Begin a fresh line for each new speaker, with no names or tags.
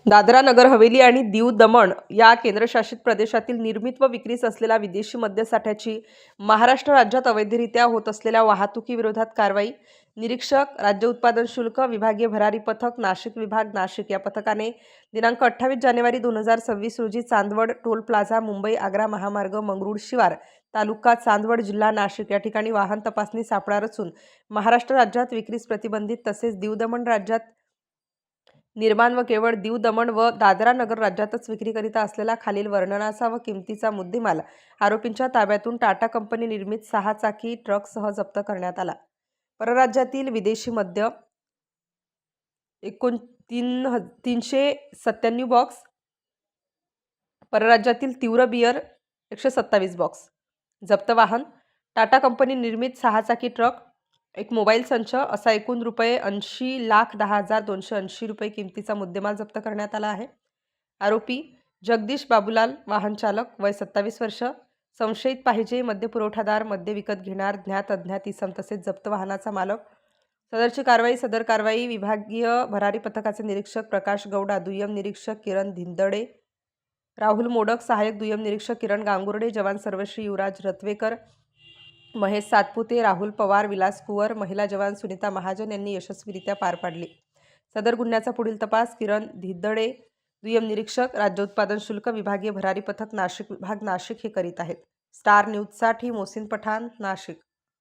दादरा नगर हवेली आणि दीव दमण या केंद्रशासित प्रदेशातील निर्मित व विक्रीस असलेल्या विदेशी मद्यसाठ्याची महाराष्ट्र राज्यात अवैधरित्या होत असलेल्या वाहतुकीविरोधात कारवाई. निरीक्षक, राज्य उत्पादन शुल्क, विभागीय भरारी पथक, नाशिक विभाग, नाशिक या पथकाने दिनांक 28 जानेवारी 2026 रोजी चांदवड टोल प्लाझा, मुंबई आग्रा महामार्ग, मंगरुळ शिवार, तालुका चांदवड, जिल्हा नाशिक या ठिकाणी वाहन तपासणी सापळा रचून महाराष्ट्र राज्यात विक्रीस प्रतिबंधित तसेच दीव दमण राज्यात निर्माण व केवळ दीव दमण व दादरा नगर राज्यातच विक्रीकरिता असलेला खालील वर्णनाचा व किमतीचा मुद्देमाल आरोपींच्या ताब्यातून टाटा कंपनी निर्मित 6 चाकी ट्रकसह जप्त करण्यात आला. परराज्यातील विदेशी मद्य 397 बॉक्स, परराज्यातील तीव्र बियर 127 बॉक्स. जप्त वाहन टाटा कंपनी निर्मित 6 चाकी ट्रक, एक मोबाईल संच असा एकूण रुपये 80,10,280 रुपये किमतीचा मुद्देमाल जप्त करण्यात आला आहे. आरोपी जगदीश बाबूलाल, वाहन चालक, वय 27 वर्ष. संशयित पाहिजे मद्य पुरवठादार, मद्य विकत घेणार, ज्ञात अज्ञात इसम तसेच जप्त वाहनाचा मालक. सदर कारवाई विभागीय भरारी पथकाचे निरीक्षक प्रकाश गौडा, दुय्यम निरीक्षक किरण धिंदडे, राहुल मोडक, सहाय्यक दुय्यम निरीक्षक किरण गांगुर्डे, जवान सर्वश्री युवराज रतवेकर, महेश सातपुते, राहुल पवार, विलास कुवर, महिला जवान सुनीता महाजन यांनी यशस्वीरित्या पार पाडली. सदर गुन्ह्याचा पुढील तपास किरण धिंदडे, दुय्यम निरीक्षक, राज्य उत्पादन शुल्क, विभागीय भरारी पथक, नाशिक विभाग, नाशिक हे करीत आहेत. स्टार न्यूजसाठी मोहसिन पठाण, नाशिक.